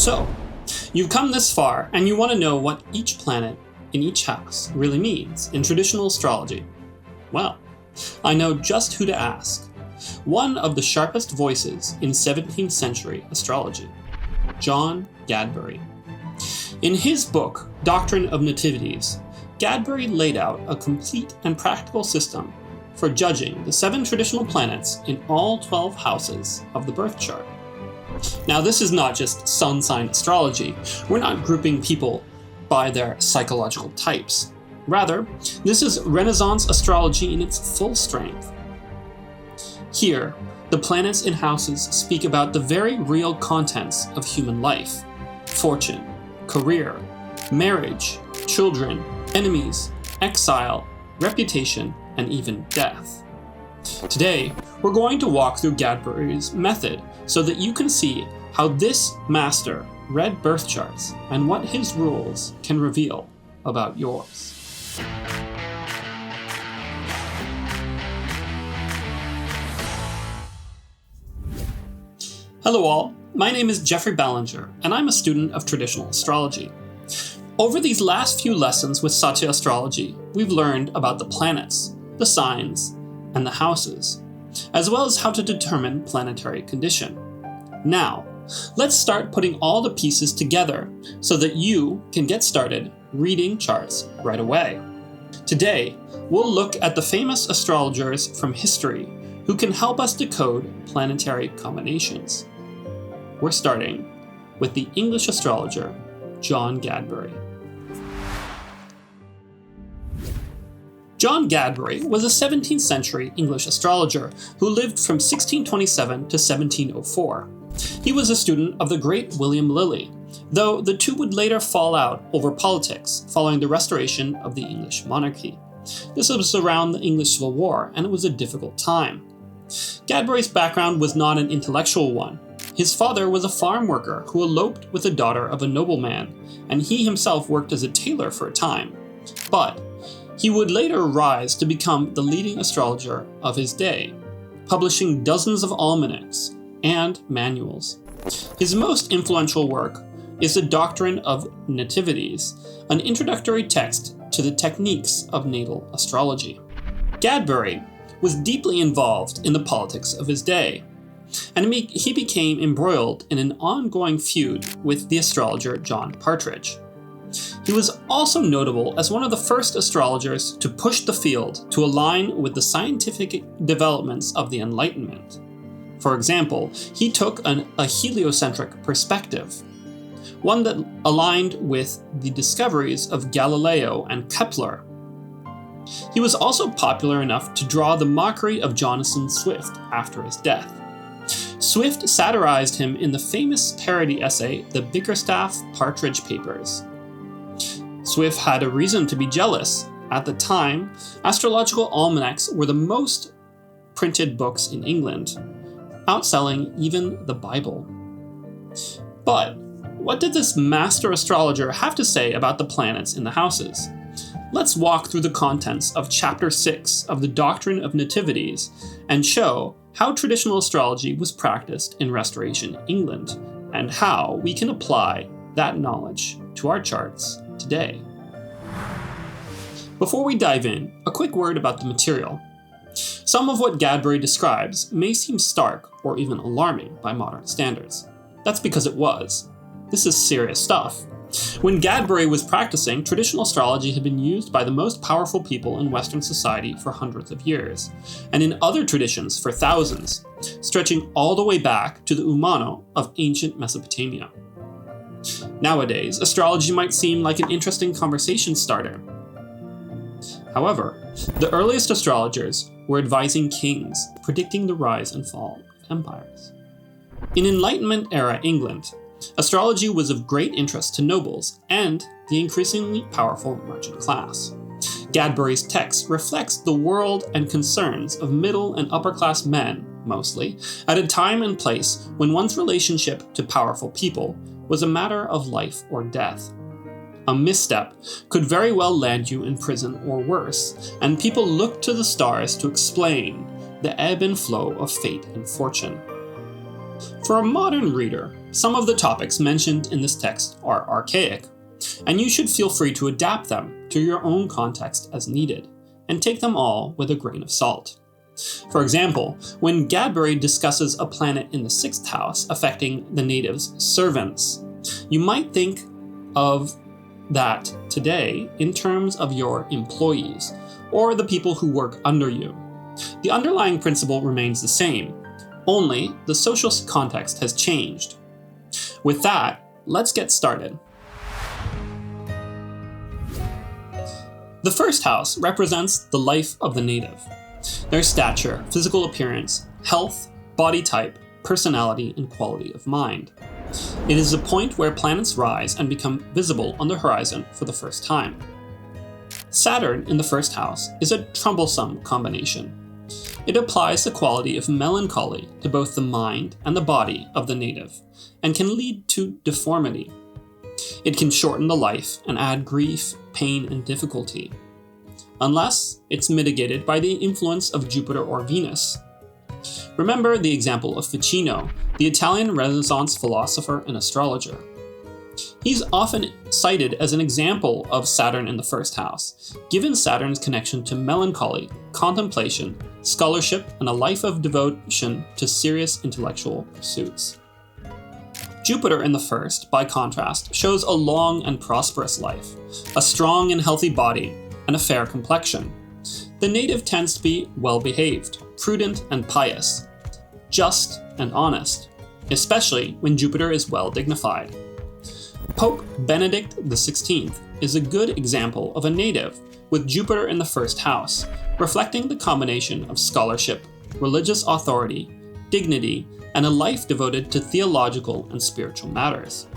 So, you've come this far and you want to know what each planet in each house really means in traditional astrology. Well, I know just who to ask. One of the sharpest voices in 17th century astrology, John Gadbury. In his book, Doctrine of Nativities, Gadbury laid out a complete and practical system for judging the 7 traditional planets in all 12 houses of the birth chart. Now, this is not just sun sign astrology. We're not grouping people by their psychological types. Rather, this is Renaissance astrology in its full strength. Here, the planets in houses speak about the very real contents of human life: fortune, career, marriage, children, enemies, exile, reputation, and even death. Today, we're going to walk through Gadbury's method so that you can see how this master read birth charts and what his rules can reveal about yours. Hello all, my name is Jeffrey Ballinger, and I'm a student of traditional astrology. Over these last few lessons with Satya astrology, we've learned about the planets, the signs, and the houses, as well as how to determine planetary condition. Now, let's start putting all the pieces together so that you can get started reading charts right away. Today, we'll look at the famous astrologers from history who can help us decode planetary combinations. We're starting with the English astrologer, John Gadbury. John Gadbury was a 17th century English astrologer who lived from 1627 to 1704. He was a student of the great William Lilly, though the two would later fall out over politics following the restoration of the English monarchy. This was around the English Civil War, and it was a difficult time. Gadbury's background was not an intellectual one. His father was a farm worker who eloped with the daughter of a nobleman, and he himself worked as a tailor for a time. But he would later rise to become the leading astrologer of his day, publishing dozens of almanacs and manuals. His most influential work is the Doctrine of Nativities, an introductory text to the techniques of natal astrology. Gadbury was deeply involved in the politics of his day, and he became embroiled in an ongoing feud with the astrologer John Partridge. He was also notable as one of the first astrologers to push the field to align with the scientific developments of the Enlightenment. For example, he took a heliocentric perspective, one that aligned with the discoveries of Galileo and Kepler. He was also popular enough to draw the mockery of Jonathan Swift after his death. Swift satirized him in the famous parody essay, The Bickerstaff-Partridge Papers. Swift had a reason to be jealous. At the time, astrological almanacs were the most printed books in England, outselling even the Bible. But what did this master astrologer have to say about the planets in the houses? Let's walk through the contents of Chapter 6 of the Doctrine of Nativities and show how traditional astrology was practiced in Restoration England and how we can apply that knowledge to our charts today. Before we dive in, a quick word about the material. Some of what Gadbury describes may seem stark or even alarming by modern standards. That's because it was. This is serious stuff. When Gadbury was practicing, traditional astrology had been used by the most powerful people in Western society for hundreds of years, and in other traditions for thousands, stretching all the way back to the Umano of ancient Mesopotamia. Nowadays, astrology might seem like an interesting conversation starter. However, the earliest astrologers were advising kings, predicting the rise and fall of empires. In Enlightenment-era England, astrology was of great interest to nobles and the increasingly powerful merchant class. Gadbury's text reflects the world and concerns of middle and upper-class men, mostly, at a time and place when one's relationship to powerful people was a matter of life or death. A misstep could very well land you in prison or worse, and people looked to the stars to explain the ebb and flow of fate and fortune. For a modern reader, some of the topics mentioned in this text are archaic, and you should feel free to adapt them to your own context as needed, and take them all with a grain of salt. For example, when Gadbury discusses a planet in the 6th house affecting the natives' servants, you might think of that today in terms of your employees, or the people who work under you. The underlying principle remains the same, only the social context has changed. With that, let's get started. The 1st house represents the life of the native. Their stature, physical appearance, health, body type, personality, and quality of mind. It is a point where planets rise and become visible on the horizon for the first time. Saturn in the 1st house is a troublesome combination. It applies the quality of melancholy to both the mind and the body of the native, and can lead to deformity. It can shorten the life and add grief, pain, and difficulty, unless it's mitigated by the influence of Jupiter or Venus. Remember the example of Ficino, the Italian Renaissance philosopher and astrologer. He's often cited as an example of Saturn in the 1st house, given Saturn's connection to melancholy, contemplation, scholarship, and a life of devotion to serious intellectual pursuits. Jupiter in the 1st, by contrast, shows a long and prosperous life, a strong and healthy body, and a fair complexion. The native tends to be well-behaved, prudent and pious, just and honest, especially when Jupiter is well dignified. Pope Benedict XVI is a good example of a native with Jupiter in the 1st house, reflecting the combination of scholarship, religious authority, dignity, and a life devoted to theological and spiritual matters.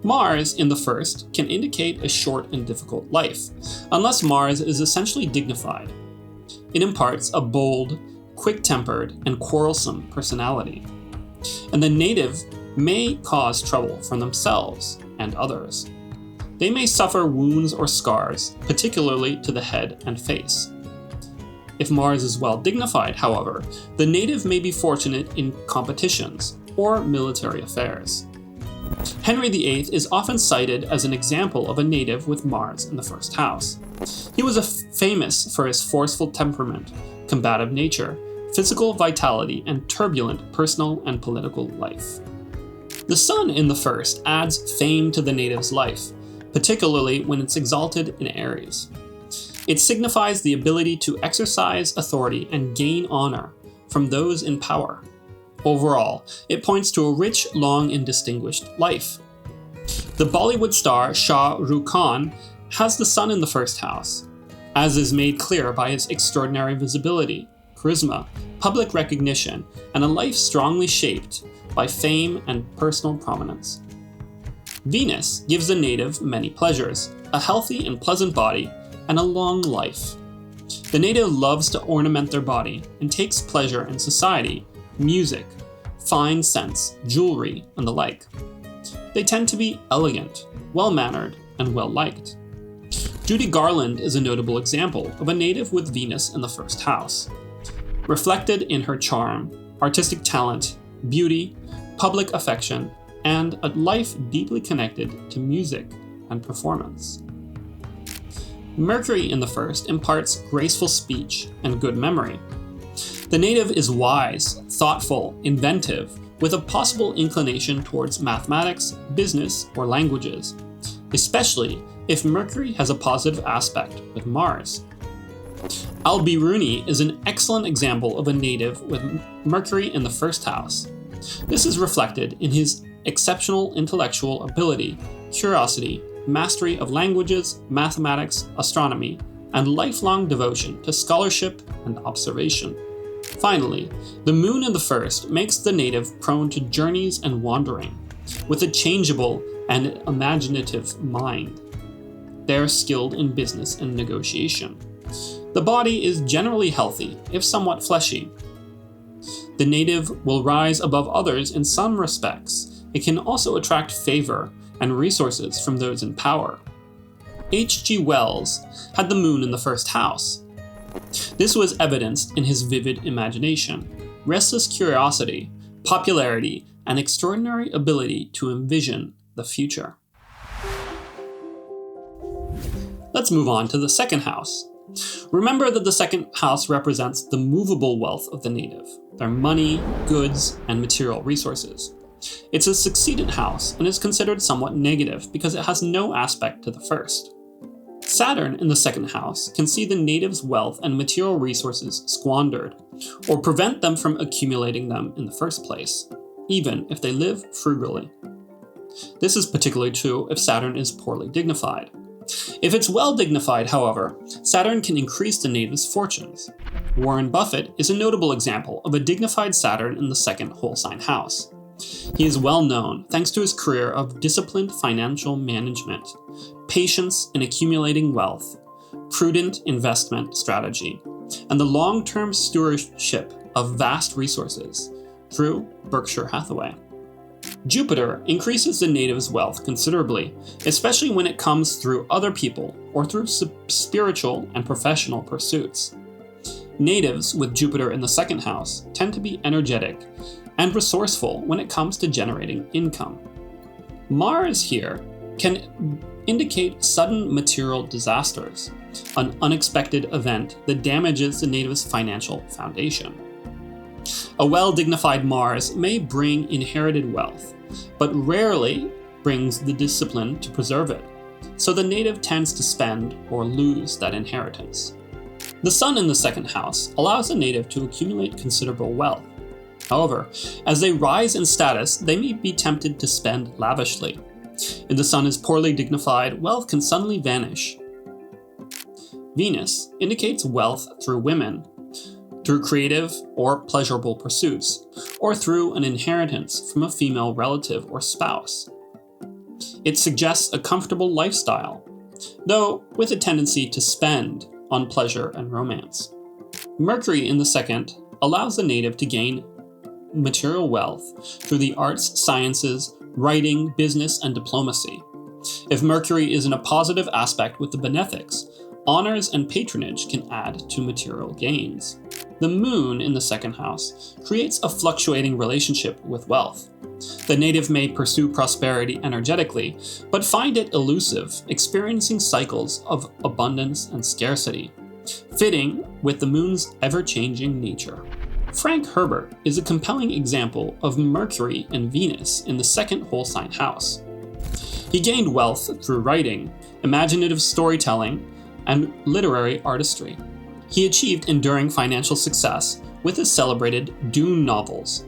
Mars in the 1st can indicate a short and difficult life, unless Mars is essentially dignified. It imparts a bold, quick-tempered, and quarrelsome personality, and the native may cause trouble for themselves and others. They may suffer wounds or scars, particularly to the head and face. If Mars is well dignified, however, the native may be fortunate in competitions or military affairs. Henry VIII is often cited as an example of a native with Mars in the 1st house. He was famous for his forceful temperament, combative nature, physical vitality, and turbulent personal and political life. The Sun in the 1st adds fame to the native's life, particularly when it's exalted in Aries. It signifies the ability to exercise authority and gain honor from those in power. Overall, it points to a rich, long, and distinguished life. The Bollywood star Shah Rukh has the Sun in the 1st house, as is made clear by his extraordinary visibility, charisma, public recognition, and a life strongly shaped by fame and personal prominence. Venus gives the native many pleasures, a healthy and pleasant body, and a long life. The native loves to ornament their body and takes pleasure in society, music, fine scents, jewelry, and the like. They tend to be elegant, well-mannered, and well-liked. Judy Garland is a notable example of a native with Venus in the 1st house, reflected in her charm, artistic talent, beauty, public affection, and a life deeply connected to music and performance. Mercury in the 1st imparts graceful speech and good memory. The native is wise, thoughtful, inventive, with a possible inclination towards mathematics, business, or languages, especially if Mercury has a positive aspect with Mars. Al-Biruni is an excellent example of a native with Mercury in the 1st house. This is reflected in his exceptional intellectual ability, curiosity, mastery of languages, mathematics, astronomy, and lifelong devotion to scholarship and observation. Finally, the moon in the 1st makes the native prone to journeys and wandering, with a changeable and imaginative mind. They are skilled in business and negotiation. The body is generally healthy, if somewhat fleshy. The native will rise above others in some respects. It can also attract favor and resources from those in power. H.G. Wells had the moon in the 1st house. This was evidenced in his vivid imagination, restless curiosity, popularity, and extraordinary ability to envision the future. Let's move on to the second house. Remember that the second house represents the movable wealth of the native, their money, goods, and material resources. It's a succedent house and is considered somewhat negative because it has no aspect to the first. Saturn in the second house can see the native's wealth and material resources squandered, or prevent them from accumulating them in the first place, even if they live frugally. This is particularly true if Saturn is poorly dignified. If it's well dignified, however, Saturn can increase the native's fortunes. Warren Buffett is a notable example of a dignified Saturn in the second whole sign house. He is well known thanks to his career of disciplined financial management, patience in accumulating wealth, prudent investment strategy, and the long-term stewardship of vast resources through Berkshire Hathaway. Jupiter increases the native's wealth considerably, especially when it comes through other people or through spiritual and professional pursuits. Natives with Jupiter in the second house tend to be energetic and resourceful when it comes to generating income. Mars here can indicate sudden material disasters, an unexpected event that damages the native's financial foundation. A well-dignified Mars may bring inherited wealth, but rarely brings the discipline to preserve it, so the native tends to spend or lose that inheritance. The Sun in the second house allows the native to accumulate considerable wealth. However, as they rise in status, they may be tempted to spend lavishly. If the Sun is poorly dignified, wealth can suddenly vanish. Venus indicates wealth through women, through creative or pleasurable pursuits, or through an inheritance from a female relative or spouse. It suggests a comfortable lifestyle, though with a tendency to spend on pleasure and romance. Mercury in the second allows the native to gain material wealth through the arts, sciences, writing, business, and diplomacy. If Mercury is in a positive aspect with the benefics, honors and patronage can add to material gains. The Moon in the second house creates a fluctuating relationship with wealth. The native may pursue prosperity energetically, but find it elusive, experiencing cycles of abundance and scarcity, fitting with the Moon's ever-changing nature. Frank Herbert is a compelling example of Mercury and Venus in the second whole sign house. He gained wealth through writing, imaginative storytelling, and literary artistry. He achieved enduring financial success with his celebrated Dune novels.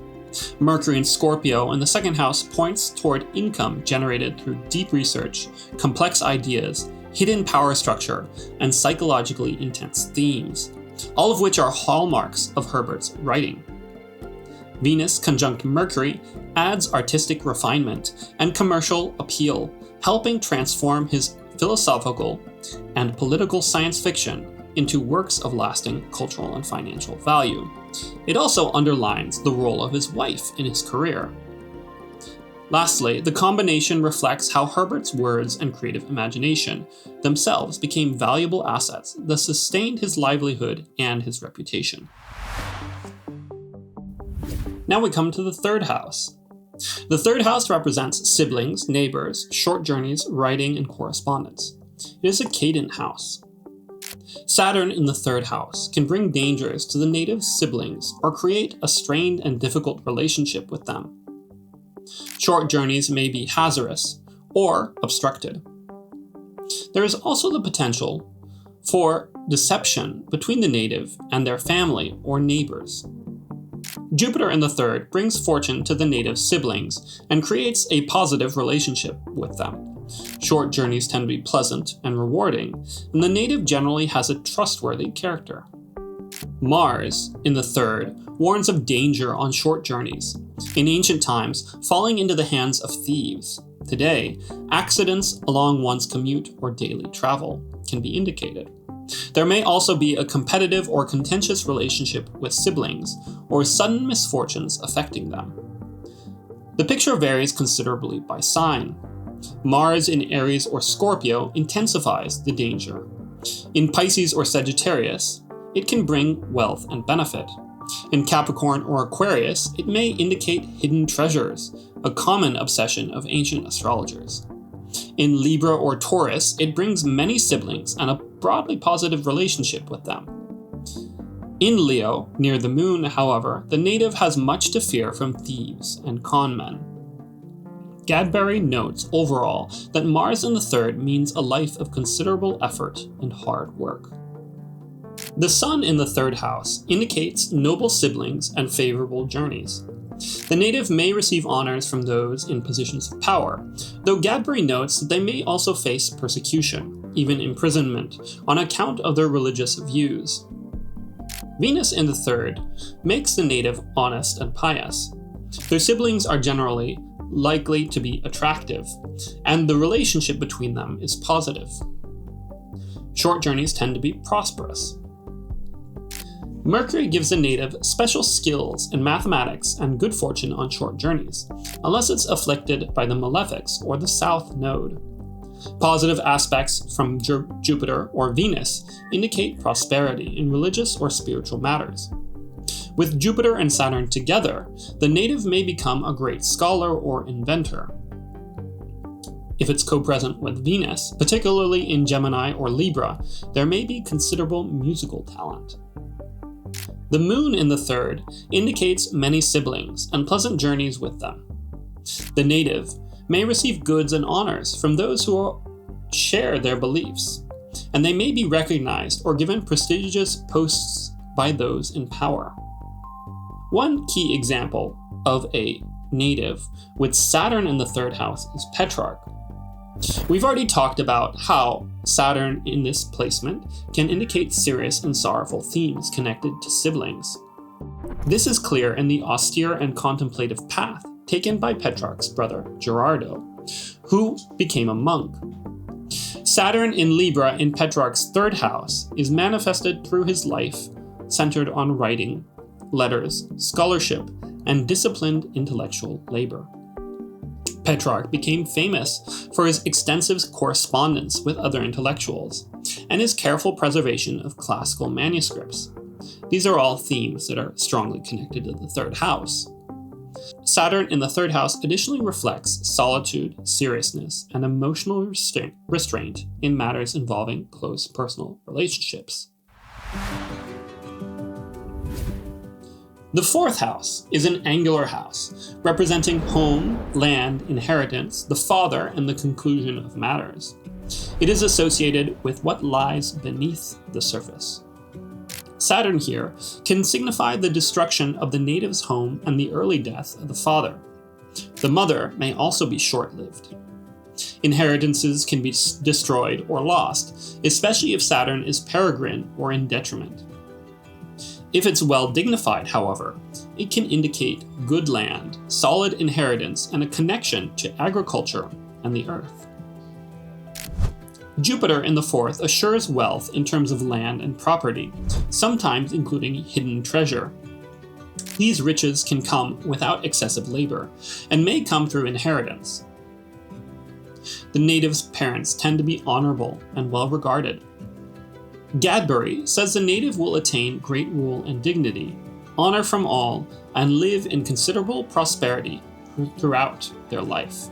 Mercury in Scorpio in the second house points toward income generated through deep research, complex ideas, hidden power structure, and psychologically intense themes, all of which are hallmarks of Herbert's writing. Venus conjunct Mercury adds artistic refinement and commercial appeal, helping transform his philosophical and political science fiction into works of lasting cultural and financial value. It also underlines the role of his wife in his career. Lastly, the combination reflects how Herbert's words and creative imagination themselves became valuable assets that sustained his livelihood and his reputation. Now we come to the third house. The third house represents siblings, neighbors, short journeys, writing, and correspondence. It is a cadent house. Saturn in the third house can bring dangers to the native siblings or create a strained and difficult relationship with them. Short journeys may be hazardous or obstructed. There is also the potential for deception between the native and their family or neighbors. Jupiter in the third brings fortune to the native siblings and creates a positive relationship with them. Short journeys tend to be pleasant and rewarding, and the native generally has a trustworthy character. Mars, in the third, warns of danger on short journeys. In ancient times, falling into the hands of thieves. Today, accidents along one's commute or daily travel can be indicated. There may also be a competitive or contentious relationship with siblings, or sudden misfortunes affecting them. The picture varies considerably by sign. Mars in Aries or Scorpio intensifies the danger. In Pisces or Sagittarius, it can bring wealth and benefit. In Capricorn or Aquarius, it may indicate hidden treasures, a common obsession of ancient astrologers. In Libra or Taurus, it brings many siblings and a broadly positive relationship with them. In Leo, near the moon, however, the native has much to fear from thieves and con men. Gadbury notes overall that Mars in the third means a life of considerable effort and hard work. The Sun in the third house indicates noble siblings and favorable journeys. The native may receive honors from those in positions of power, though Gadbury notes that they may also face persecution, even imprisonment, on account of their religious views. Venus in the third makes the native honest and pious. Their siblings are generally likely to be attractive, and the relationship between them is positive. Short journeys tend to be prosperous. Mercury gives the native special skills in mathematics and good fortune on short journeys, unless it's afflicted by the malefics or the south node. Positive aspects from Jupiter or Venus indicate prosperity in religious or spiritual matters. With Jupiter and Saturn together, the native may become a great scholar or inventor. If it's co-present with Venus, particularly in Gemini or Libra, there may be considerable musical talent. The moon in the third indicates many siblings and pleasant journeys with them. The native may receive goods and honors from those who share their beliefs, and they may be recognized or given prestigious posts by those in power. One key example of a native with Saturn in the third house is Petrarch. We've already talked about how Saturn in this placement can indicate serious and sorrowful themes connected to siblings. This is clear in the austere and contemplative path taken by Petrarch's brother Gerardo, who became a monk. Saturn in Libra in Petrarch's third house is manifested through his life centered on writing, letters, scholarship, and disciplined intellectual labor. Petrarch became famous for his extensive correspondence with other intellectuals and his careful preservation of classical manuscripts. These are all themes that are strongly connected to the third house. Saturn in the third house additionally reflects solitude, seriousness, and emotional restraint in matters involving close personal relationships. The fourth house is an angular house, representing home, land, inheritance, the father, and the conclusion of matters. It is associated with what lies beneath the surface. Saturn here can signify the destruction of the native's home and the early death of the father. The mother may also be short-lived. Inheritances can be destroyed or lost, especially if Saturn is peregrine or in detriment. If it's well dignified, however, it can indicate good land, solid inheritance, and a connection to agriculture and the earth. Jupiter in the fourth assures wealth in terms of land and property, sometimes including hidden treasure. These riches can come without excessive labor, and may come through inheritance. The native's parents tend to be honorable and well regarded. Gadbury says the native will attain great rule and dignity, honor from all, and live in considerable prosperity throughout their life.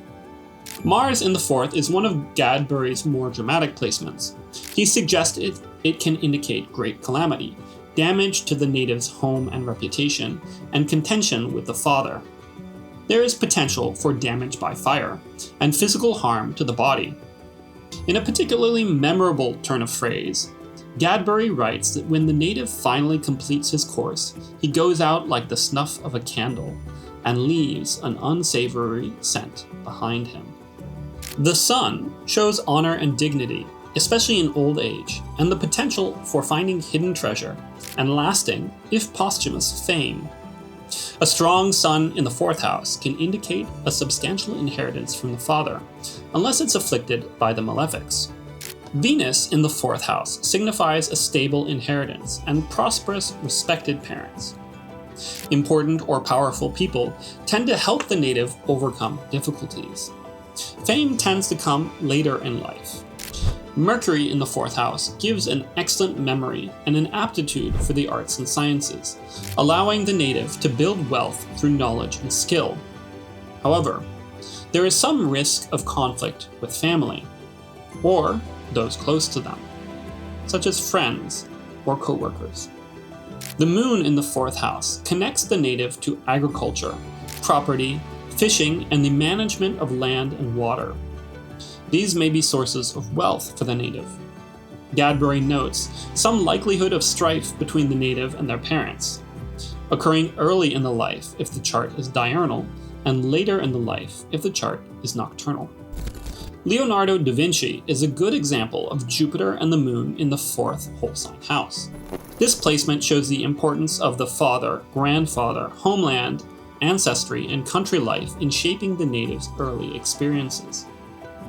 Mars in the fourth is one of Gadbury's more dramatic placements. He suggests it can indicate great calamity, damage to the native's home and reputation, and contention with the father. There is potential for damage by fire, and physical harm to the body. In a particularly memorable turn of phrase, Gadbury writes that when the native finally completes his course, he goes out like the snuff of a candle and leaves an unsavory scent behind him. The sun shows honor and dignity, especially in old age, and the potential for finding hidden treasure and lasting, if posthumous, fame. A strong sun in the fourth house can indicate a substantial inheritance from the father, unless it's afflicted by the malefics. Venus in the fourth house signifies a stable inheritance and prosperous, respected parents. Important or powerful people tend to help the native overcome difficulties. Fame tends to come later in life. Mercury in the 4th house gives an excellent memory and an aptitude for the arts and sciences, allowing the native to build wealth through knowledge and skill. However, there is some risk of conflict with family, or those close to them, such as friends or co-workers. The moon in the 4th house connects the native to agriculture, property, fishing, and the management of land and water. These may be sources of wealth for the native. Gadbury notes some likelihood of strife between the native and their parents, occurring early in the life if the chart is diurnal, and later in the life if the chart is nocturnal. Leonardo da Vinci is a good example of Jupiter and the moon in the 4th whole sign house. This placement shows the importance of the father, grandfather, homeland, ancestry, and country life in shaping the native's early experiences.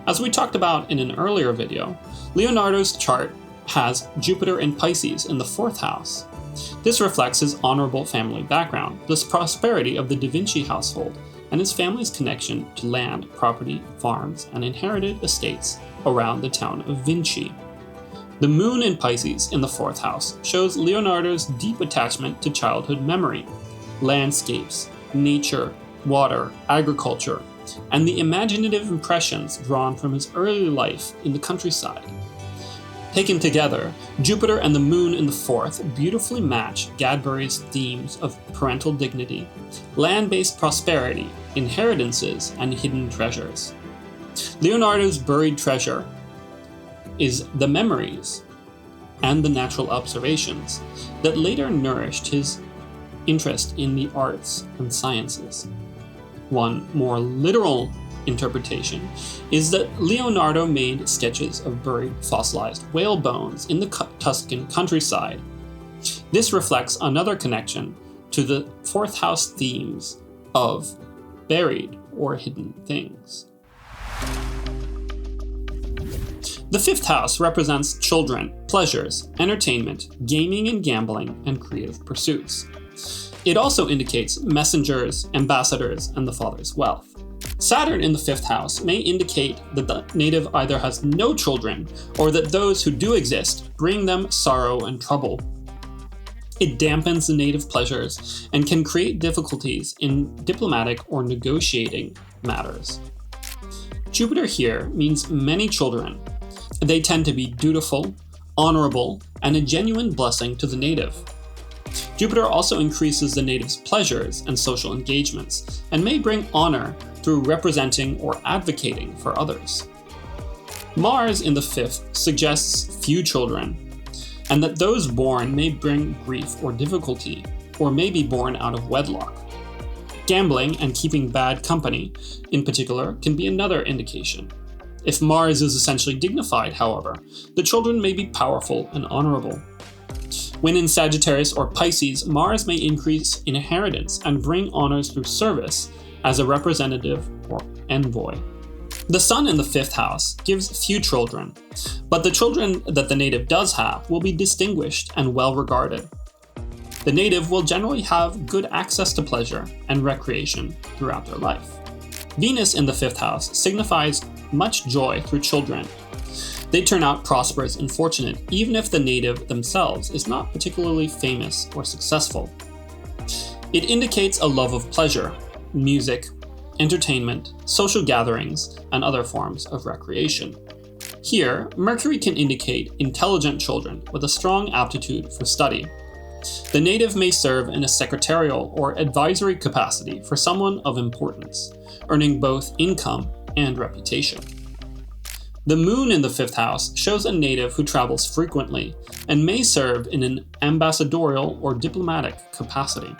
As we talked about in an earlier video, Leonardo's chart has Jupiter in Pisces in the 4th house. This reflects his honorable family background, the prosperity of the Da Vinci household, and his family's connection to land, property, farms, and inherited estates around the town of Vinci. The moon in Pisces in the 4th house shows Leonardo's deep attachment to childhood memory, landscapes, nature, water, agriculture, and the imaginative impressions drawn from his early life in the countryside. Taken together, Jupiter and the moon in the 4th beautifully match Gadbury's themes of parental dignity, land-based prosperity, inheritances, and hidden treasures. Leonardo's buried treasure is the memories and the natural observations that later nourished his interest in the arts and sciences. One more literal interpretation is that Leonardo made sketches of buried fossilized whale bones in the Tuscan countryside. This reflects another connection to the 4th house themes of buried or hidden things. The 5th house represents children, pleasures, entertainment, gaming and gambling, and creative pursuits. It also indicates messengers, ambassadors, and the father's wealth. Saturn in the 5th house may indicate that the native either has no children or that those who do exist bring them sorrow and trouble. It dampens the native pleasures and can create difficulties in diplomatic or negotiating matters. Jupiter here means many children. They tend to be dutiful, honorable, and a genuine blessing to the native. Jupiter also increases the native's pleasures and social engagements, and may bring honor through representing or advocating for others. Mars in the 5th suggests few children, and that those born may bring grief or difficulty, or may be born out of wedlock. Gambling and keeping bad company, in particular, can be another indication. If Mars is essentially dignified, however, the children may be powerful and honorable. When in Sagittarius or Pisces, Mars may increase inheritance and bring honors through service as a representative or envoy. The Sun in the 5th house gives few children, but the children that the native does have will be distinguished and well regarded. The native will generally have good access to pleasure and recreation throughout their life. Venus in the 5th house signifies much joy through children. They turn out prosperous and fortunate, even if the native themselves is not particularly famous or successful. It indicates a love of pleasure, music, entertainment, social gatherings, and other forms of recreation. Here, Mercury can indicate intelligent children with a strong aptitude for study. The native may serve in a secretarial or advisory capacity for someone of importance, earning both income and reputation. The moon in the 5th house shows a native who travels frequently and may serve in an ambassadorial or diplomatic capacity.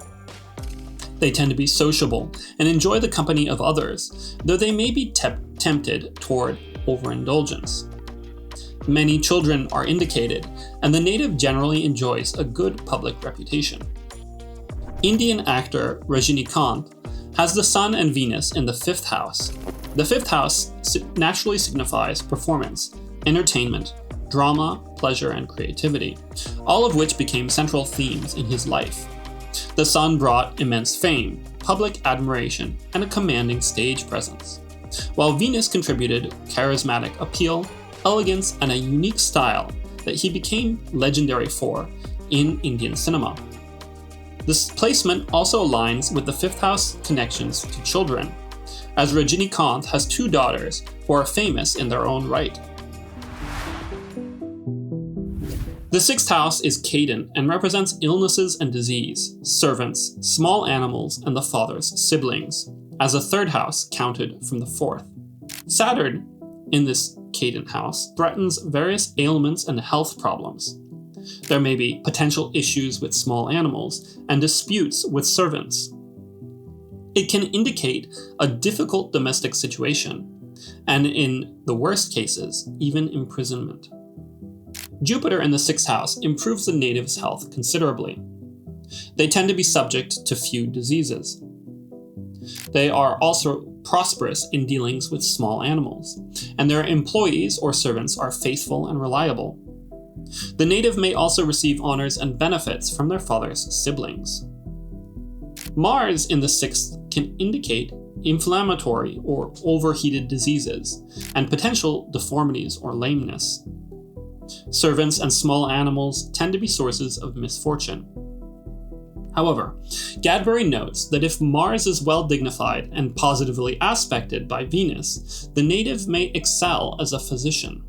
They tend to be sociable and enjoy the company of others, though they may be tempted toward overindulgence. Many children are indicated, and the native generally enjoys a good public reputation. Indian actor Rajinikanth has the Sun and Venus in the 5th house. The 5th house naturally signifies performance, entertainment, drama, pleasure, and creativity, all of which became central themes in his life. The Sun brought immense fame, public admiration, and a commanding stage presence, while Venus contributed charismatic appeal, elegance, and a unique style that he became legendary for in Indian cinema. This placement also aligns with the fifth house connections to children, as Rajinikanth has two daughters who are famous in their own right. The sixth house is Caden and represents illnesses and disease, servants, small animals, and the father's siblings, as a third house counted from the fourth. Saturn, in this Caden house, threatens various ailments and health problems. There may be potential issues with small animals and disputes with servants. It can indicate a difficult domestic situation, and in the worst cases, even imprisonment. Jupiter in the sixth house improves the native's health considerably. They tend to be subject to few diseases. They are also prosperous in dealings with small animals, and their employees or servants are faithful and reliable. The native may also receive honors and benefits from their father's siblings. Mars in the sixth can indicate inflammatory or overheated diseases and potential deformities or lameness. Servants and small animals tend to be sources of misfortune. However, Gadbury notes that if Mars is well dignified and positively aspected by Venus, the native may excel as a physician.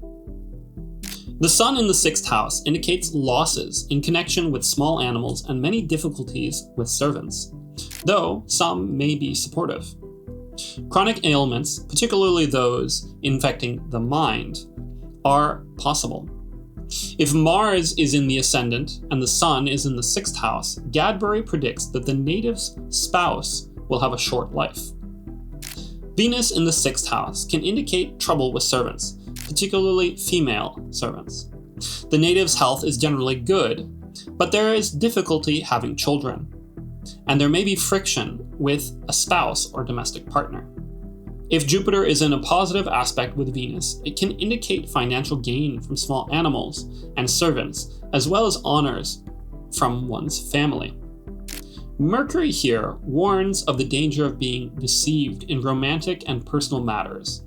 The Sun in the sixth house indicates losses in connection with small animals and many difficulties with servants, though some may be supportive. Chronic ailments, particularly those infecting the mind, are possible. If Mars is in the ascendant and the Sun is in the sixth house, Gadbury predicts that the native's spouse will have a short life. Venus in the sixth house can indicate trouble with servants, particularly female servants. The native's health is generally good, but there is difficulty having children, and there may be friction with a spouse or domestic partner. If Jupiter is in a positive aspect with Venus, it can indicate financial gain from small animals and servants, as well as honors from one's family. Mercury here warns of the danger of being deceived in romantic and personal matters.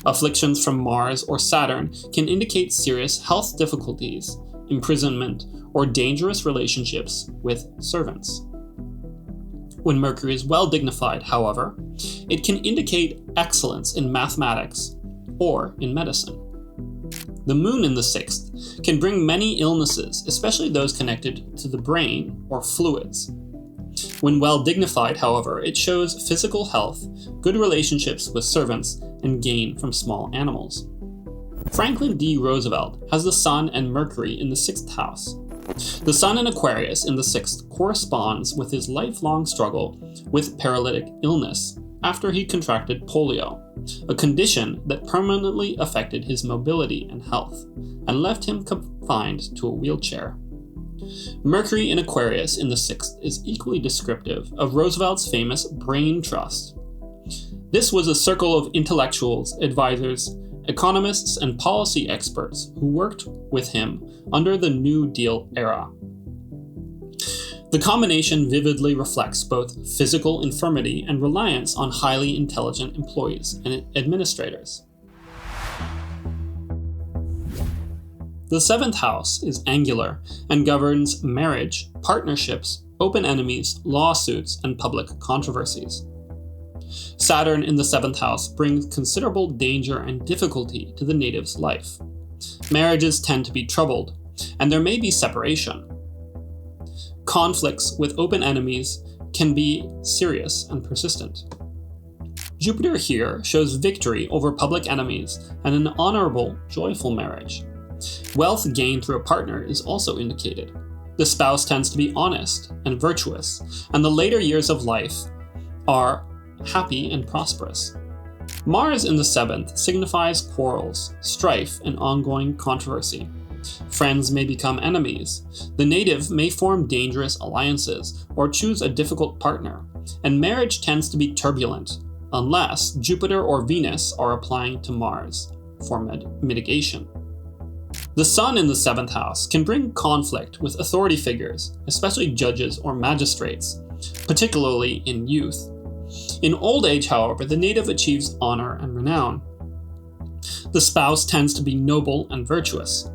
Afflictions from Mars or Saturn can indicate serious health difficulties, imprisonment, or dangerous relationships with servants. When Mercury is well dignified, however, it can indicate excellence in mathematics or in medicine. The Moon in the sixth can bring many illnesses, especially those connected to the brain or fluids. When well dignified, however, it shows physical health, good relationships with servants, and gain from small animals. Franklin D. Roosevelt has the Sun and Mercury in the sixth house. The Sun in Aquarius in the sixth corresponds with his lifelong struggle with paralytic illness after he contracted polio, a condition that permanently affected his mobility and health, and left him confined to a wheelchair. Mercury in Aquarius in the sixth is equally descriptive of Roosevelt's famous brain trust. This was a circle of intellectuals, advisors, economists, and policy experts who worked with him under the New Deal era. The combination vividly reflects both physical infirmity and reliance on highly intelligent employees and administrators. The seventh house is angular and governs marriage, partnerships, open enemies, lawsuits, and public controversies. Saturn in the seventh house brings considerable danger and difficulty to the native's life. Marriages tend to be troubled, and there may be separation. Conflicts with open enemies can be serious and persistent. Jupiter here shows victory over public enemies and an honorable, joyful marriage. Wealth gained through a partner is also indicated. The spouse tends to be honest and virtuous, and the later years of life are happy and prosperous. Mars in the seventh signifies quarrels, strife, and ongoing controversy. Friends may become enemies. The native may form dangerous alliances or choose a difficult partner, and marriage tends to be turbulent unless Jupiter or Venus are applying to Mars for mitigation. The Sun in the seventh house can bring conflict with authority figures, especially judges or magistrates, particularly in youth. In old age, however, the native achieves honor and renown. The spouse tends to be noble and virtuous.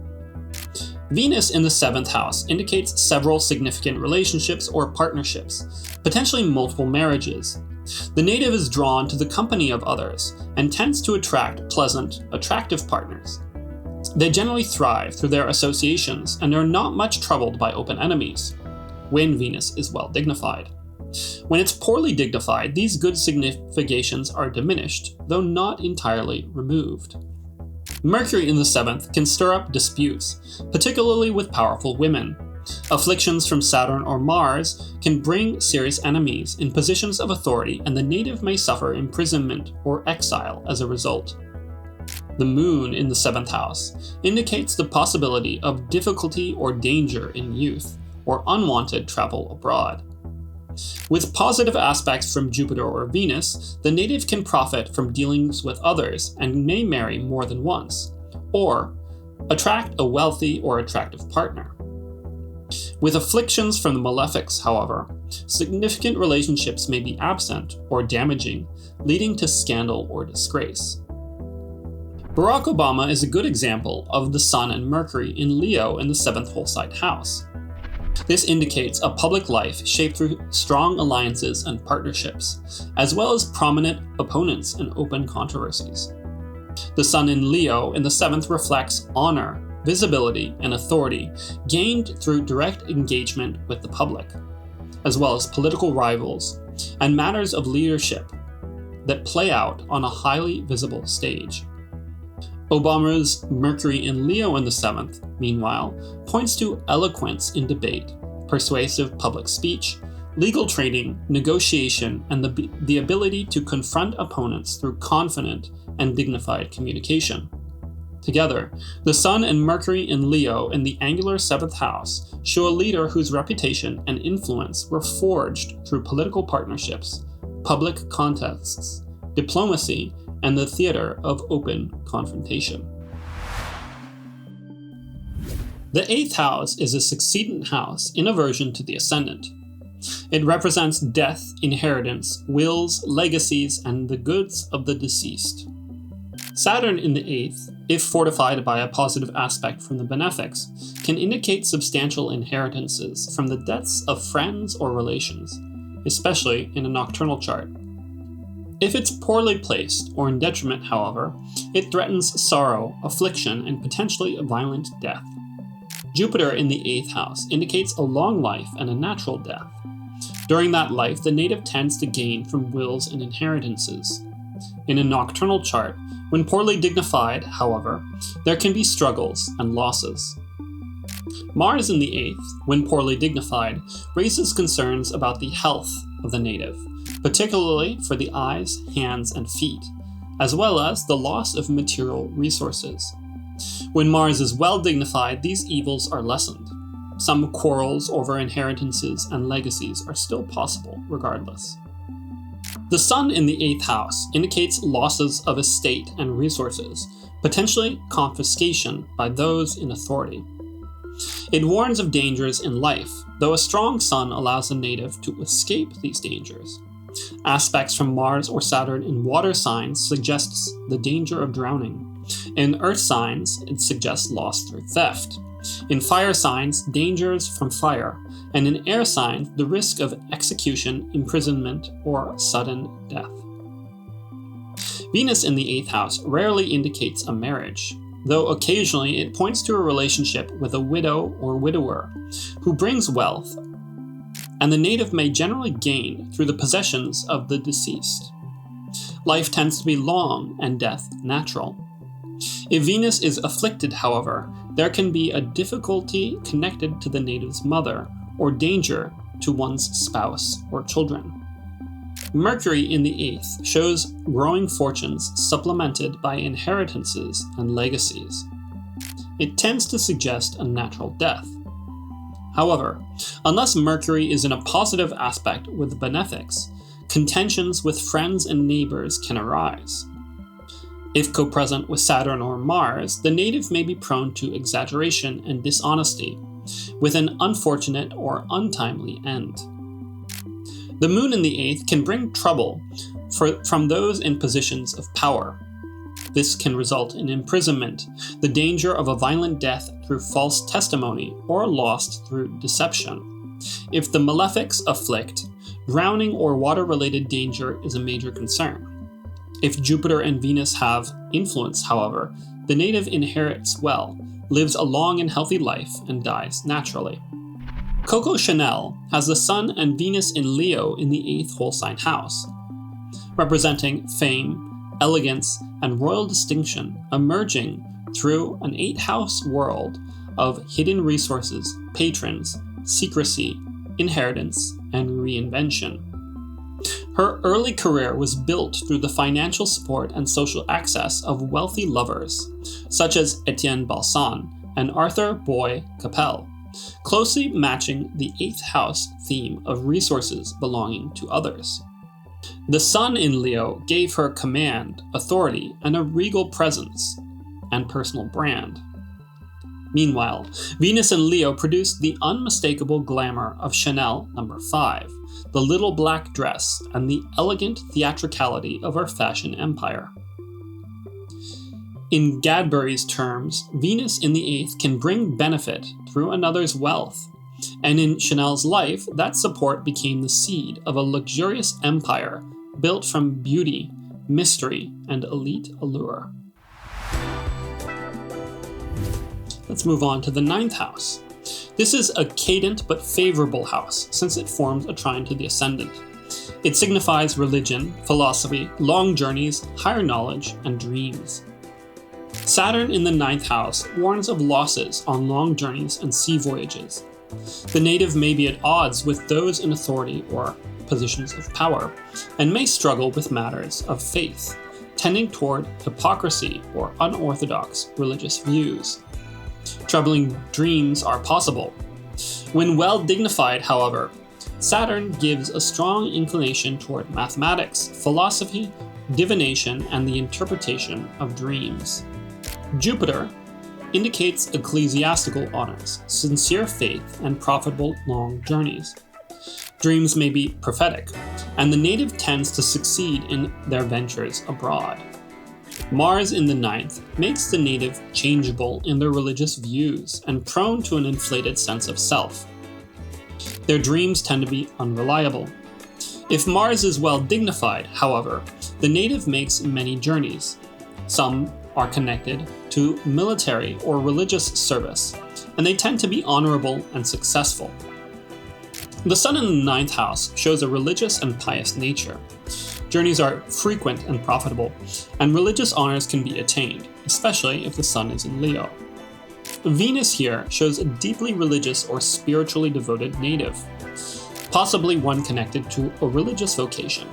Venus in the 7th house indicates several significant relationships or partnerships, potentially multiple marriages. The native is drawn to the company of others and tends to attract pleasant, attractive partners. They generally thrive through their associations and are not much troubled by open enemies, when Venus is well dignified. When it's poorly dignified, these good significations are diminished, though not entirely removed. Mercury in the 7th can stir up disputes, particularly with powerful women. Afflictions from Saturn or Mars can bring serious enemies in positions of authority, and the native may suffer imprisonment or exile as a result. The moon in the 7th house indicates the possibility of difficulty or danger in youth, or unwanted travel abroad. With positive aspects from Jupiter or Venus, the native can profit from dealings with others and may marry more than once, or attract a wealthy or attractive partner. With afflictions from the malefics, however, significant relationships may be absent or damaging, leading to scandal or disgrace. Barack Obama is a good example of the Sun and Mercury in Leo in the 7th whole sign house. This indicates a public life shaped through strong alliances and partnerships, as well as prominent opponents and open controversies. The Sun in Leo in the 7th reflects honor, visibility, and authority gained through direct engagement with the public, as well as political rivals and matters of leadership that play out on a highly visible stage. Obama's Mercury in Leo in the 7th, meanwhile, points to eloquence in debate, persuasive public speech, legal training, negotiation, and the ability to confront opponents through confident and dignified communication. Together, the Sun and Mercury in Leo in the angular 7th house show a leader whose reputation and influence were forged through political partnerships, public contests, diplomacy, and the theater of open confrontation. The 8th house is a succedent house in aversion to the ascendant. It represents death, inheritance, wills, legacies, and the goods of the deceased. Saturn in the 8th, if fortified by a positive aspect from the benefics, can indicate substantial inheritances from the deaths of friends or relations, especially in a nocturnal chart. If it's poorly placed or in detriment, however, it threatens sorrow, affliction, and potentially a violent death. Jupiter in the 8th house indicates a long life and a natural death. During that life, the native tends to gain from wills and inheritances. In a nocturnal chart, when poorly dignified, however, there can be struggles and losses. Mars in the 8th, when poorly dignified, raises concerns about the health of the native, particularly for the eyes, hands, and feet, as well as the loss of material resources. When Mars is well dignified, these evils are lessened. Some quarrels over inheritances and legacies are still possible regardless. The Sun in the 8th house indicates losses of estate and resources, potentially confiscation by those in authority. It warns of dangers in life, though a strong Sun allows the native to escape these dangers. Aspects from Mars or Saturn in water signs suggests the danger of drowning. In earth signs, it suggests loss through theft. In fire signs, dangers from fire. And in air signs, the risk of execution, imprisonment, or sudden death. Venus in the 8th house rarely indicates a marriage, though occasionally it points to a relationship with a widow or widower who brings wealth, and the native may generally gain through the possessions of the deceased. Life tends to be long and death natural. If Venus is afflicted, however, there can be a difficulty connected to the native's mother or danger to one's spouse or children. Mercury in the 8th shows growing fortunes supplemented by inheritances and legacies. It tends to suggest a natural death. However, unless Mercury is in a positive aspect with benefics, contentions with friends and neighbors can arise. If co-present with Saturn or Mars, the native may be prone to exaggeration and dishonesty, with an unfortunate or untimely end. The moon in the 8th can bring trouble from those in positions of power. This can result in imprisonment, the danger of a violent death through false testimony, or lost through deception. If the malefics afflict, drowning or water-related danger is a major concern. If Jupiter and Venus have influence, however, the native inherits well, lives a long and healthy life, and dies naturally. Coco Chanel has the Sun and Venus in Leo in the 8th whole sign house, representing fame, elegance, and royal distinction emerging through an 8th-house world of hidden resources, patrons, secrecy, inheritance, and reinvention. Her early career was built through the financial support and social access of wealthy lovers, such as Etienne Balsan and Arthur Boy Capel, closely matching the 8th house theme of resources belonging to others. The Sun in Leo gave her command, authority, and a regal presence and personal brand. Meanwhile, Venus in Leo produced the unmistakable glamour of Chanel No. 5, the little black dress, and the elegant theatricality of her fashion empire. In Gadbury's terms, Venus in the 8th can bring benefit through another's wealth, and in Chanel's life, that support became the seed of a luxurious empire built from beauty, mystery, and elite allure. Let's move on to the 9th house. This is a cadent but favorable house, since it forms a trine to the ascendant. It signifies religion, philosophy, long journeys, higher knowledge, and dreams. Saturn in the 9th house warns of losses on long journeys and sea voyages. The native may be at odds with those in authority or positions of power, and may struggle with matters of faith, tending toward hypocrisy or unorthodox religious views. Troubling dreams are possible. When well dignified, however, Saturn gives a strong inclination toward mathematics, philosophy, divination, and the interpretation of dreams. Jupiter indicates ecclesiastical honors, sincere faith, and profitable long journeys. Dreams may be prophetic, and the native tends to succeed in their ventures abroad. Mars in the 9th makes the native changeable in their religious views and prone to an inflated sense of self. Their dreams tend to be unreliable. If Mars is well dignified, however, the native makes many journeys. Some are connected to military or religious service, and they tend to be honorable and successful. The Sun in the 9th house shows a religious and pious nature. Journeys are frequent and profitable, and religious honors can be attained, especially if the Sun is in Leo. Venus here shows a deeply religious or spiritually devoted native, possibly one connected to a religious vocation.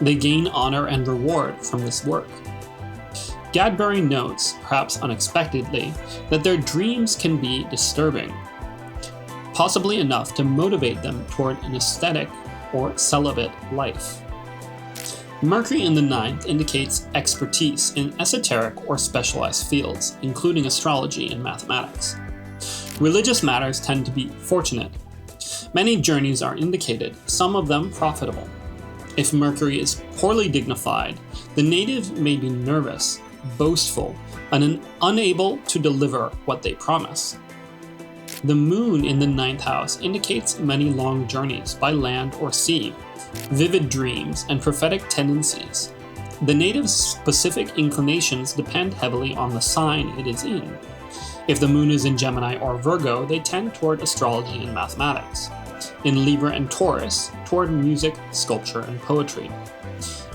They gain honor and reward from this work. Gadbury notes, perhaps unexpectedly, that their dreams can be disturbing, possibly enough to motivate them toward an ascetic or celibate life. Mercury in the 9th indicates expertise in esoteric or specialized fields, including astrology and mathematics. Religious matters tend to be fortunate. Many journeys are indicated, some of them profitable. If Mercury is poorly dignified, the native may be nervous, boastful, and unable to deliver what they promise. The moon in the 9th house indicates many long journeys by land or sea, vivid dreams, and prophetic tendencies. The native's specific inclinations depend heavily on the sign it is in. If the moon is in Gemini or Virgo, they tend toward astrology and mathematics. In Libra and Taurus, toward music, sculpture, and poetry.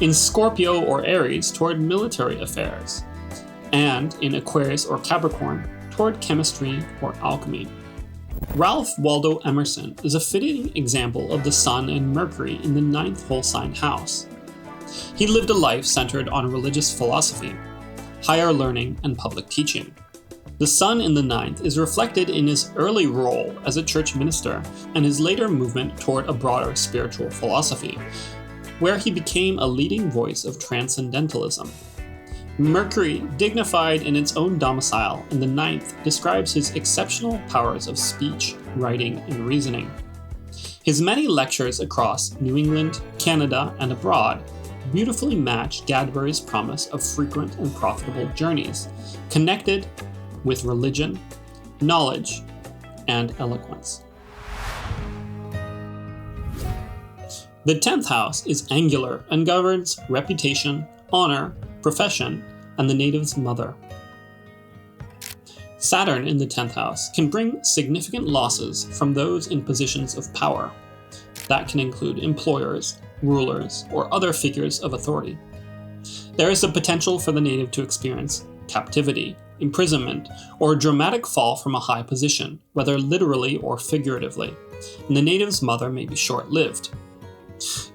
In Scorpio or Aries, toward military affairs. And in Aquarius or Capricorn, toward chemistry or alchemy. Ralph Waldo Emerson is a fitting example of the Sun and Mercury in the 9th whole sign house. He lived a life centered on religious philosophy, higher learning, and public teaching. The Sun in the 9th is reflected in his early role as a church minister and his later movement toward a broader spiritual philosophy, where he became a leading voice of transcendentalism. Mercury, dignified in its own domicile in the 9th, describes his exceptional powers of speech, writing, and reasoning. His many lectures across New England, Canada, and abroad beautifully match Gadbury's promise of frequent and profitable journeys, connected with religion, knowledge, and eloquence. The 10th house is angular and governs reputation, honor, profession, and the native's mother. Saturn in the 10th house can bring significant losses from those in positions of power. That can include employers, rulers, or other figures of authority. There is the potential for the native to experience captivity, imprisonment, or a dramatic fall from a high position, whether literally or figuratively, and the native's mother may be short-lived.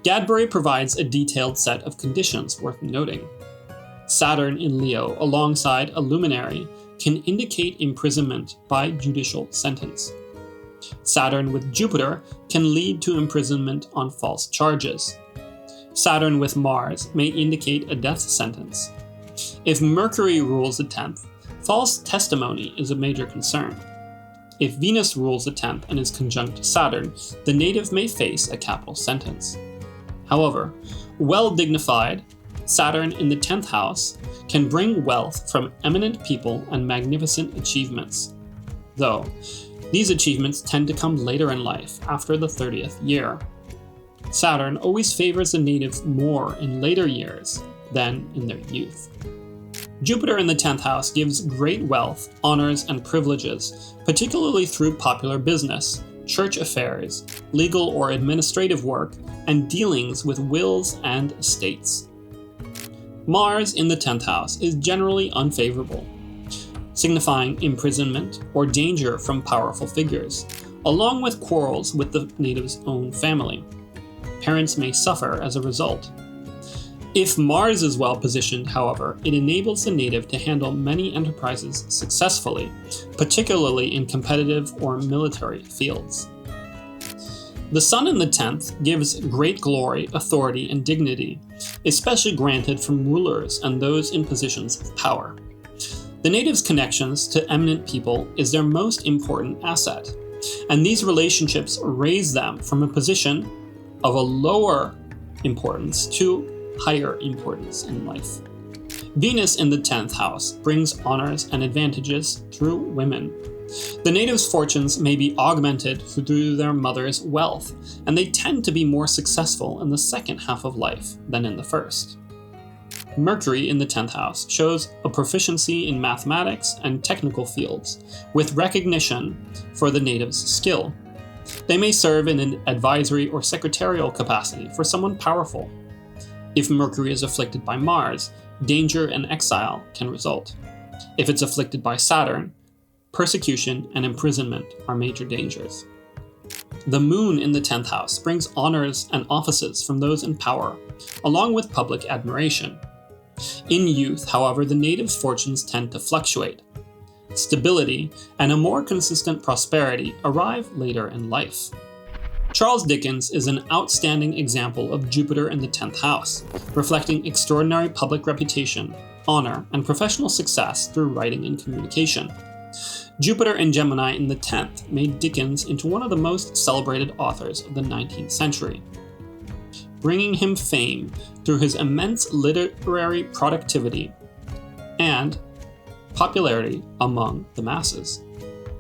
Gadbury provides a detailed set of conditions worth noting. Saturn in Leo alongside a luminary can indicate imprisonment by judicial sentence. Saturn with Jupiter can lead to imprisonment on false charges. Saturn with Mars may indicate a death sentence. If Mercury rules the 10th, false testimony is a major concern. If Venus rules the 10th and is conjunct Saturn, the native may face a capital sentence. However, well-dignified Saturn in the 10th house can bring wealth from eminent people and magnificent achievements, though these achievements tend to come later in life, after the 30th year. Saturn always favors the native more in later years than in their youth. Jupiter in the 10th house gives great wealth, honors, and privileges, particularly through popular business, church affairs, legal or administrative work, and dealings with wills and estates. Mars in the 10th house is generally unfavorable, signifying imprisonment or danger from powerful figures, along with quarrels with the native's own family. Parents may suffer as a result. If Mars is well positioned, however, it enables the native to handle many enterprises successfully, particularly in competitive or military fields. The Sun in the 10th gives great glory, authority, and dignity, especially granted from rulers and those in positions of power. The native's connections to eminent people is their most important asset, and these relationships raise them from a position of a lower importance to higher importance in life. Venus in the 10th house brings honors and advantages through women. The native's fortunes may be augmented through their mother's wealth, and they tend to be more successful in the second half of life than in the first. Mercury in the 10th house shows a proficiency in mathematics and technical fields, with recognition for the native's skill. They may serve in an advisory or secretarial capacity for someone powerful. If Mercury is afflicted by Mars, danger and exile can result. If it's afflicted by Saturn, persecution and imprisonment are major dangers. The Moon in the 10th house brings honors and offices from those in power, along with public admiration. In youth, however, the native's fortunes tend to fluctuate. Stability and a more consistent prosperity arrive later in life. Charles Dickens is an outstanding example of Jupiter in the 10th house, reflecting extraordinary public reputation, honor, and professional success through writing and communication. Jupiter in Gemini in the 10th made Dickens into one of the most celebrated authors of the 19th century, bringing him fame through his immense literary productivity and popularity among the masses.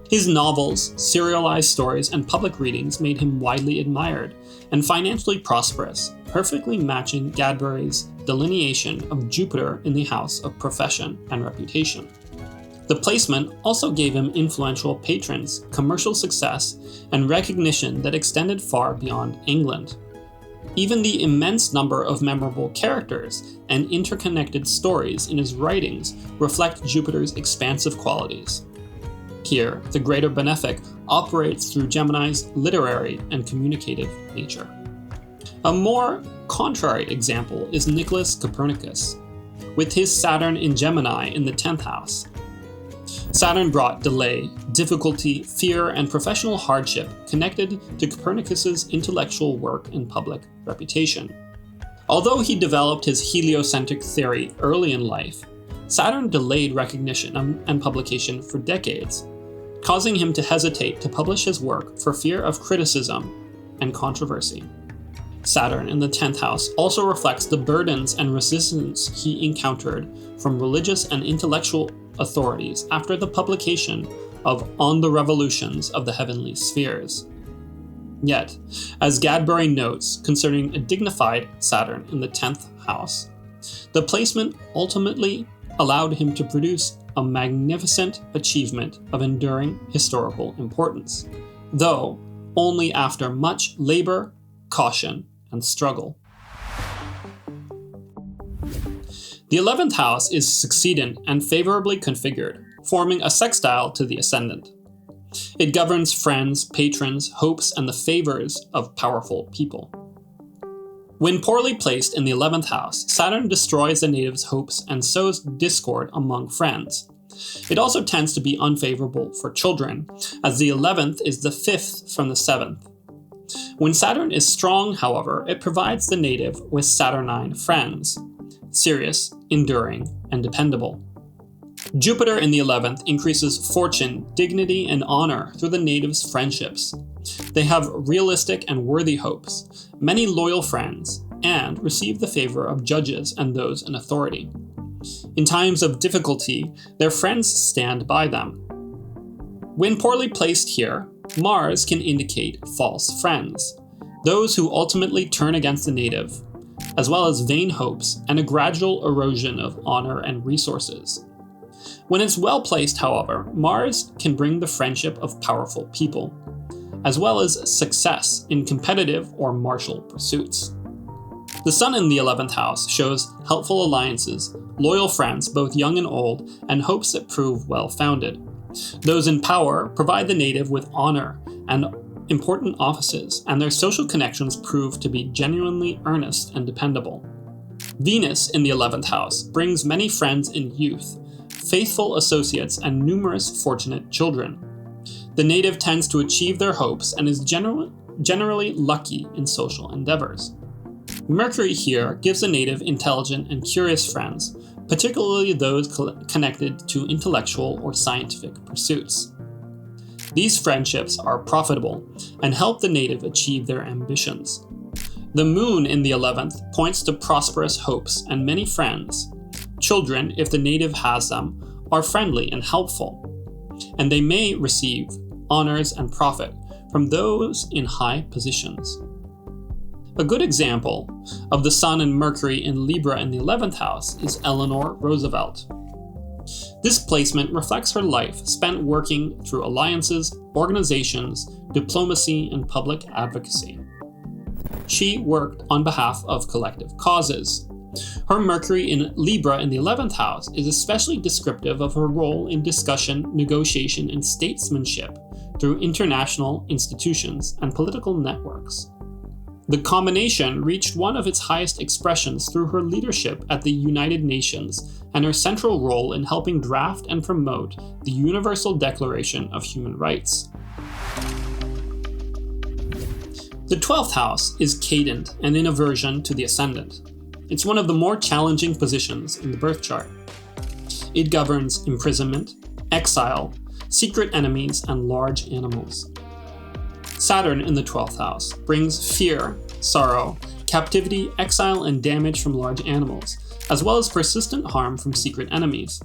His novels, serialized stories, and public readings made him widely admired and financially prosperous, perfectly matching Gadbury's delineation of Jupiter in the house of profession and reputation. The placement also gave him influential patrons, commercial success, and recognition that extended far beyond England. Even the immense number of memorable characters and interconnected stories in his writings reflect Jupiter's expansive qualities. Here, the greater benefic operates through Gemini's literary and communicative nature. A more contrary example is Nicholas Copernicus, with his Saturn in Gemini in the 10th house. Saturn brought delay, difficulty, fear, and professional hardship connected to Copernicus's intellectual work and public reputation. Although he developed his heliocentric theory early in life, Saturn delayed recognition and publication for decades, causing him to hesitate to publish his work for fear of criticism and controversy. Saturn in the 10th house also reflects the burdens and resistance he encountered from religious and intellectual authorities after the publication of On the Revolutions of the Heavenly Spheres. Yet, as Gadbury notes concerning a dignified Saturn in the 10th house, the placement ultimately allowed him to produce a magnificent achievement of enduring historical importance, though only after much labor, caution, and struggle. The 11th house is succedent and favorably configured, forming a sextile to the ascendant. It governs friends, patrons, hopes, and the favors of powerful people. When poorly placed in the 11th house, Saturn destroys the native's hopes and sows discord among friends. It also tends to be unfavorable for children, as the 11th is the 5th from the 7th. When Saturn is strong, however, it provides the native with Saturnine friends, serious, enduring, and dependable. Jupiter in the 11th increases fortune, dignity, and honor through the native's friendships. They have realistic and worthy hopes, many loyal friends, and receive the favor of judges and those in authority. In times of difficulty, their friends stand by them. When poorly placed here, Mars can indicate false friends, those who ultimately turn against the native, as well as vain hopes and a gradual erosion of honor and resources. When it's well placed, however, Mars can bring the friendship of powerful people, as well as success in competitive or martial pursuits. The Sun in the 11th house shows helpful alliances, loyal friends both young and old, and hopes that prove well-founded. Those in power provide the native with honor and important offices, and their social connections prove to be genuinely earnest and dependable. Venus in the 11th house brings many friends in youth, faithful associates, and numerous fortunate children. The native tends to achieve their hopes and is generally lucky in social endeavors. Mercury here gives the native intelligent and curious friends, particularly those connected to intellectual or scientific pursuits. These friendships are profitable and help the native achieve their ambitions. The Moon in the 11th points to prosperous hopes and many friends. Children, if the native has them, are friendly and helpful, and they may receive honors and profit from those in high positions. A good example of the Sun and Mercury in Libra in the 11th house is Eleanor Roosevelt. This placement reflects her life spent working through alliances, organizations, diplomacy, and public advocacy. She worked on behalf of collective causes. Her Mercury in Libra in the 11th house is especially descriptive of her role in discussion, negotiation, and statesmanship through international institutions and political networks. The combination reached one of its highest expressions through her leadership at the United Nations and her central role in helping draft and promote the Universal Declaration of Human Rights. The 12th house is cadent and in aversion to the ascendant. It's one of the more challenging positions in the birth chart. It governs imprisonment, exile, secret enemies, and large animals. Saturn in the 12th house brings fear, sorrow, captivity, exile, and damage from large animals, as well as persistent harm from secret enemies.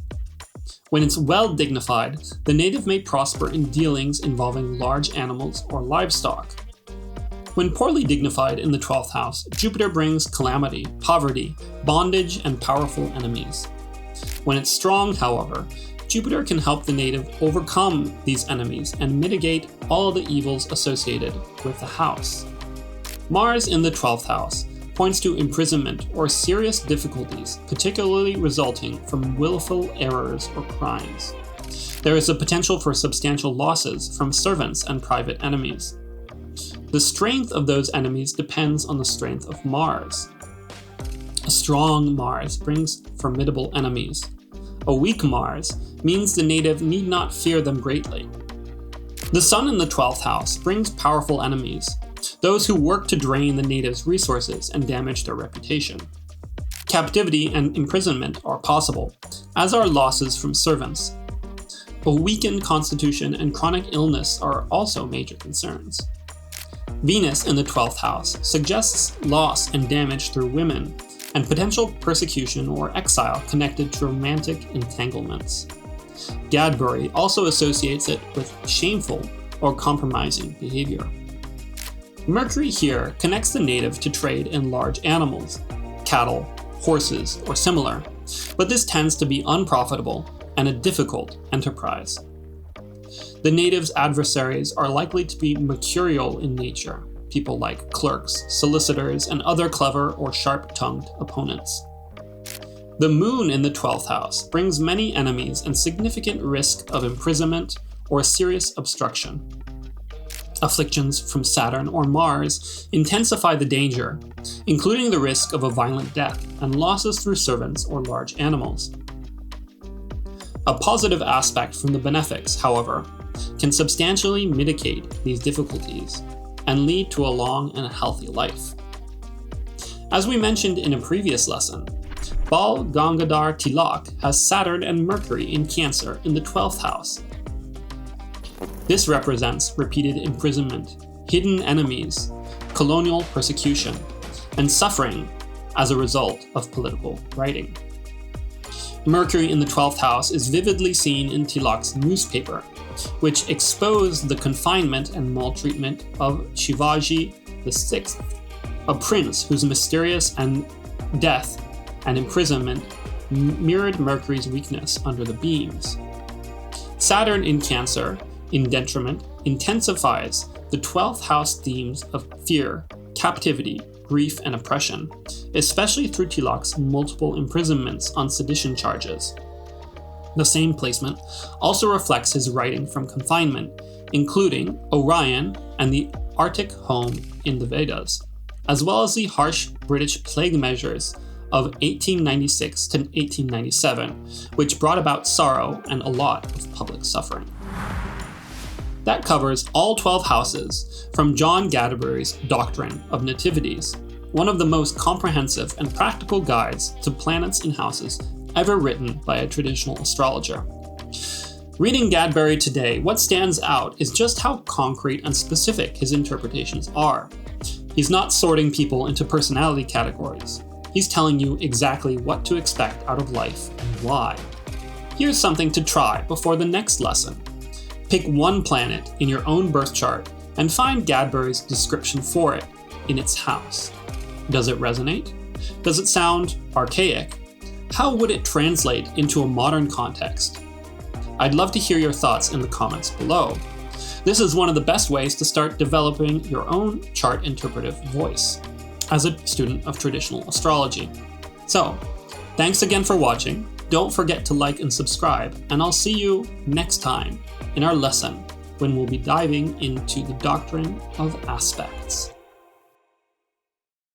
When it's well dignified, the native may prosper in dealings involving large animals or livestock. When poorly dignified in the 12th house, Jupiter brings calamity, poverty, bondage, and powerful enemies. When it's strong, however, Jupiter can help the native overcome these enemies and mitigate all the evils associated with the house. Mars in the 12th house points to imprisonment or serious difficulties, particularly resulting from willful errors or crimes. There is a potential for substantial losses from servants and private enemies. The strength of those enemies depends on the strength of Mars. A strong Mars brings formidable enemies. A weak Mars means the native need not fear them greatly. The Sun in the 12th house brings powerful enemies, those who work to drain the native's resources and damage their reputation. Captivity and imprisonment are possible, as are losses from servants. A weakened constitution and chronic illness are also major concerns. Venus in the 12th house suggests loss and damage through women, and potential persecution or exile connected to romantic entanglements. Gadbury also associates it with shameful or compromising behavior. Mercury here connects the native to trade in large animals, cattle, horses, or similar, but this tends to be unprofitable and a difficult enterprise. The native's adversaries are likely to be mercurial in nature, people like clerks, solicitors, and other clever or sharp-tongued opponents. The moon in the 12th house brings many enemies and significant risk of imprisonment or serious obstruction. Afflictions from Saturn or Mars intensify the danger, including the risk of a violent death and losses through servants or large animals. A positive aspect from the benefics, however, can substantially mitigate these difficulties and lead to a long and healthy life. As we mentioned in a previous lesson, Bal Gangadhar Tilak has Saturn and Mercury in Cancer in the 12th house. This represents repeated imprisonment, hidden enemies, colonial persecution, and suffering as a result of political writing. Mercury in the 12th house is vividly seen in Tilak's newspaper, which exposed the confinement and maltreatment of Shivaji VI, a prince whose mysterious death and imprisonment mirrored Mercury's weakness under the beams. Saturn in Cancer, in detriment, intensifies the 12th house themes of fear, captivity, grief, and oppression, especially through Tilak's multiple imprisonments on sedition charges. The same placement also reflects his writing from confinement, including Orion and the Arctic home in the Vedas, as well as the harsh British plague measures of 1896 to 1897, which brought about sorrow and a lot of public suffering. That covers all 12 houses from John Gadbury's Doctrine of Nativities, one of the most comprehensive and practical guides to planets and houses ever written by a traditional astrologer. Reading Gadbury today, what stands out is just how concrete and specific his interpretations are. He's not sorting people into personality categories. He's telling you exactly what to expect out of life and why. Here's something to try before the next lesson. Pick one planet in your own birth chart and find Gadbury's description for it in its house. Does it resonate? Does it sound archaic? How would it translate into a modern context? I'd love to hear your thoughts in the comments below. This is one of the best ways to start developing your own chart interpretive voice as a student of traditional astrology. So, thanks again for watching. Don't forget to like and subscribe, and I'll see you next time in our lesson when we'll be diving into the Doctrine of Aspects.